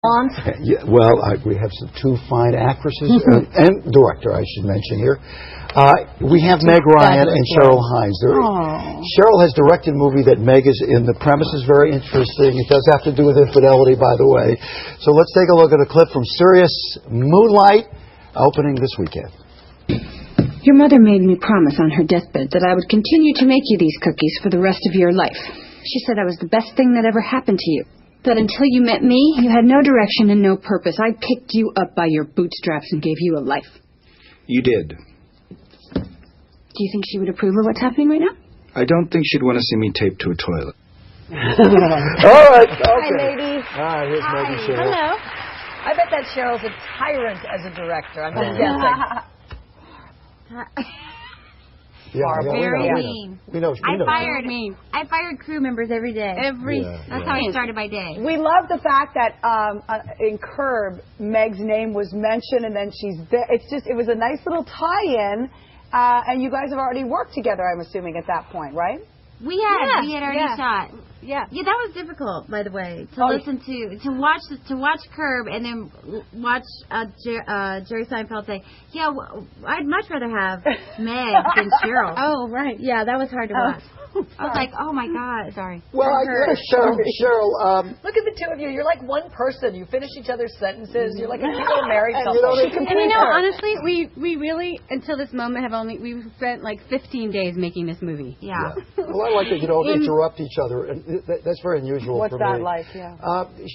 Yeah, well, we have two fine actresses and director, I should mention here. We have Meg Ryan and Cheryl Hines. Cheryl has directed a movie that Meg is in. The premise is very interesting. It does have to do with infidelity, by the way. So let's take a look at a clip from Sirius Moonlight, opening this weekend. Your mother made me promise on her deathbed that I would continue to make you these cookies for the rest of your life. She said I was the best thing that ever happened to you. That until you met me, you had no direction and no purpose. I picked you up by your bootstraps and gave you a life. You did. Do you think she would approve of what's happening right now? I don't think she'd want to see me taped to a toilet. All right. Okay. Hi, ladies. Hi, here's Maggie Cheryl. Hello. I bet that Cheryl's a tyrant as a director. I'm just guessing. Very mean. I fired crew members every day. That's how I started my day. We love the fact that in Curb, Meg's name was mentioned, and then she's there. It was a nice little tie-in, and you guys have already worked together, I'm assuming, at that point, right? We had already shot. Yeah, that was difficult, by the way, to watch Curb and then watch Jerry Seinfeld say, "Yeah, I'd much rather have Meg than Cheryl." Oh, right. Yeah, that was hard to watch. I was like, "Oh my God, sorry." Well, Cheryl. Look at the two of you. You're like one person. You finish each other's sentences. You're like a cute little married couple. Honestly, we really, until this moment, we've spent like 15 days making this movie. Yeah. Well, I like that you don't interrupt each other, and that's very unusual for me. What's that like?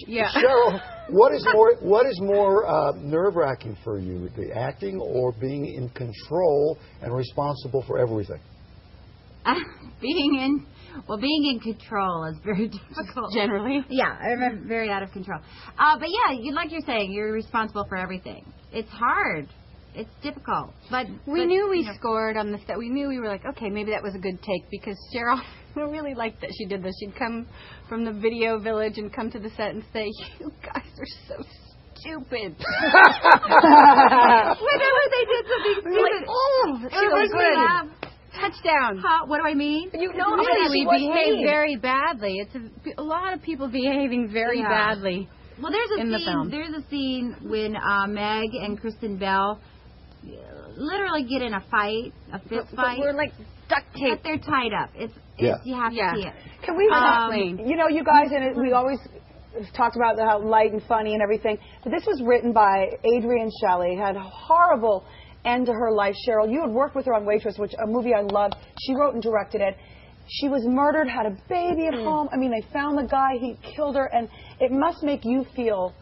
Yeah. Cheryl, what is more nerve-wracking for you, the acting or being in control and responsible for everything? Being in control is very difficult. Generally? Yeah, I'm very out of control. But yeah, like you're saying, you're responsible for everything. It's hard. It's difficult. But we knew we scored on the set. We knew we were like, okay, maybe that was a good take, because Cheryl really liked that she did this. She'd come from the video village and come to the set and say, "You guys are so stupid." Whenever they did something stupid. Like, it was good. Touchdown. What do I mean? You know, really, we behave very badly. It's a lot of people behaving very badly. Well, there's a scene when Meg and Kristen Bell literally get in a fight, a fist fight. We're like duct tape. But they're tied up. You have to see it. Can we explain? You know, you guys, and we always talked about how light and funny and everything, but this was written by Adrienne Shelley. Had a horrible end to her life. Cheryl, you had worked with her on Waitress, which a movie I loved. She wrote and directed it. She was murdered, had a baby at home. I mean, they found the guy, he killed her, and it must make you feel,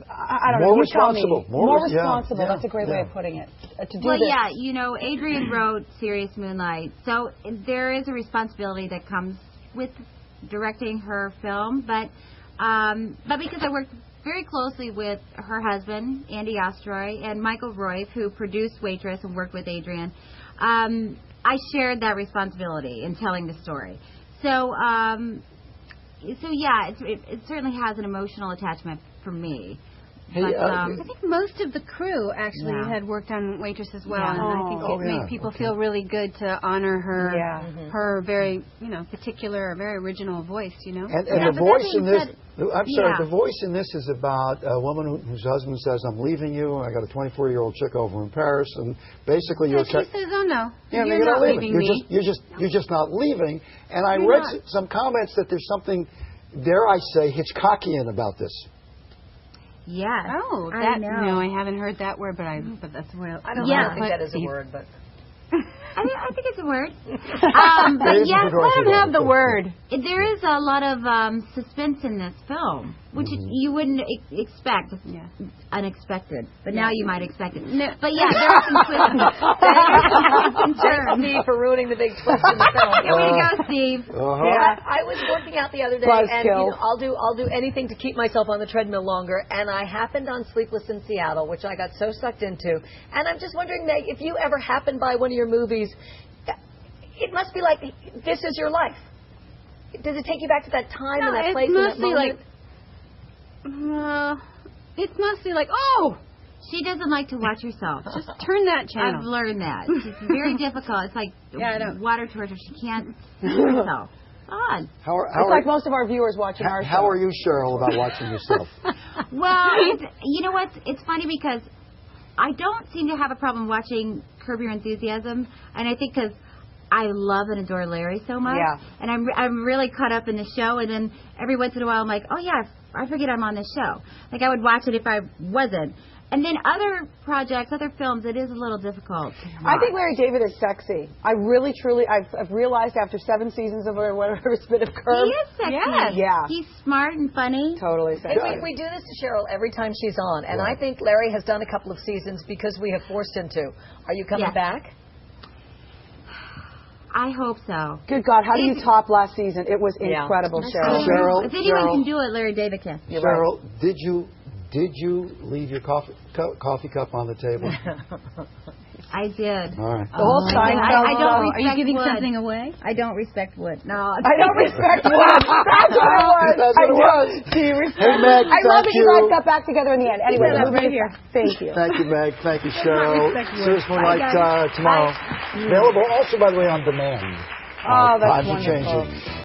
I don't know, more responsible. More responsible. Yeah. That's a great way of putting it. To do this. Yeah, you know, Adrienne wrote Sirius Moonlight, so there is a responsibility that comes with directing her film, but because I worked very closely with her husband, Andy Ostroy, and Michael Roy, who produced Waitress and worked with Adrienne, I shared that responsibility in telling the story. So yeah, it certainly has an emotional attachment for me. But, I think most of the crew actually had worked on Waitress as well, and I think it made people feel really good to honor her, her very, particular, very original voice, And the voice in this, the voice in this is about a woman whose husband says, "I'm leaving you. I got a 24-year-old chick over in Paris," and basically she says, "Oh no, you're not leaving me. You're just not leaving." And I read some comments that there's something, dare I say, Hitchcockian about this. Yeah. Oh, no, I haven't heard that word, but that's real. I don't think that is a word, but I think it's a word. But let him have the word. There is a lot of suspense in this film, which you wouldn't expect. Unexpected. But now you might expect it. No. But yeah, there are some twists. Thanks, Steve, for ruining the big twist in the film. Here we go, Steve. I was working out the other day, and I'll do anything to keep myself on the treadmill longer. And I happened on Sleepless in Seattle, which I got so sucked into. And I'm just wondering, Meg, if you ever happened by one of your movies, it must be like this is your life. Does it take you back to that time and that place and that moment? It's mostly like, oh, she doesn't like to watch herself. Just turn that channel. I've learned that. It's very difficult. It's like water torture. She can't see herself. on. It's like most of our viewers watching our show. How are you, Cheryl, about watching yourself? Well, you know what? It's funny because I don't seem to have a problem watching Curb Your Enthusiasm, and I think because I love and adore Larry so much, and I'm really caught up in the show, and then every once in a while I'm like, oh yeah, I forget I'm on the show. Like I would watch it if I wasn't. And then other projects, other films, it is a little difficult. I think Larry David is sexy. I really, truly, I've realized after 7 seasons of whatever it's been of Curb. He is sexy. Yeah. He's smart and funny. Totally sexy. We do this to Cheryl every time she's on, and I think Larry has done a couple of seasons because we have forced him to. Are you coming back? I hope so. Good God, how do you top last season? It was incredible, Cheryl. If anyone can do it, Larry David can. Cheryl, did you leave your coffee cup on the table? I did. All right. The whole sign. I don't respect Are you giving wood. something away? I don't respect wood. No. I don't respect wood. That's what it was. That's what it was. Do you respect? Hey, Meg, I love that you thank guys got back together in the end. Anyway, right here. Thank you. Thank you, Meg. Thank you, Cheryl. Serious Moonlight tomorrow. Available also, by the way, on demand. Oh, that's Times are wonderful. changing.